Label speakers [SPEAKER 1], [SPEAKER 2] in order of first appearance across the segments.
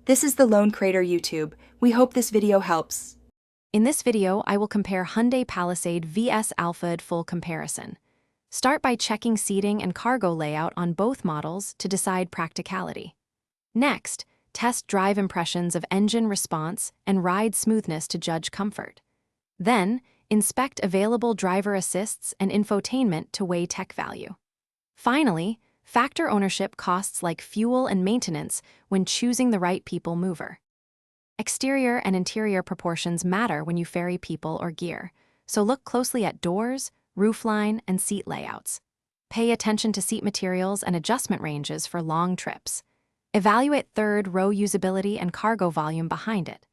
[SPEAKER 1] This is the Lone Crater YouTube. We hope this video helps.
[SPEAKER 2] In this video, I will compare Hyundai Palisade vs Alphard full comparison. Start by checking seating and cargo layout on both models to decide practicality. Next, test drive impressions of engine response and ride smoothness to judge comfort. Then, inspect available driver assists and infotainment to weigh tech value. Finally, factor ownership costs like fuel and maintenance when choosing the right people mover. Exterior and interior proportions matter when you ferry people or gear, so look closely at doors, roofline, and seat layouts. Pay attention to seat materials and adjustment ranges for long trips. Evaluate third-row usability and cargo volume behind it.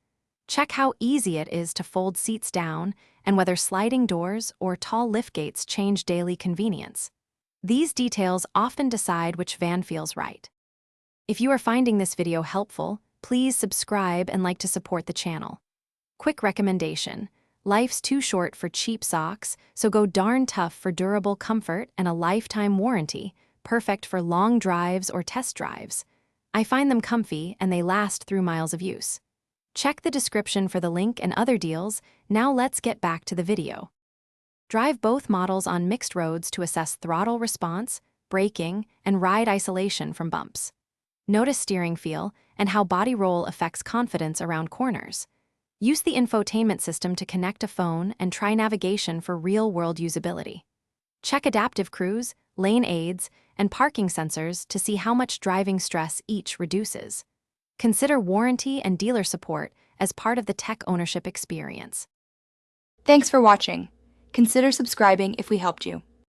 [SPEAKER 2] Check how easy it is to fold seats down and whether sliding doors or tall liftgates change daily convenience. These details often decide which van feels right. If you are finding this video helpful, please subscribe and like to support the channel. Quick recommendation: life's too short for cheap socks, so go darn tough for durable comfort and a lifetime warranty, perfect for long drives or test drives. I find them comfy and they last through miles of use. Check the description for the link and other deals. Now let's get back to the video. Drive both models on mixed roads to assess throttle response, braking, and ride isolation from bumps. Notice steering feel and how body roll affects confidence around corners. Use the infotainment system to connect a phone and try navigation for real-world usability. Check adaptive cruise, lane aids, and parking sensors to see how much driving stress each reduces. Consider warranty and dealer support as part of the tech ownership experience.
[SPEAKER 1] Thanks for watching. Consider subscribing if we helped you.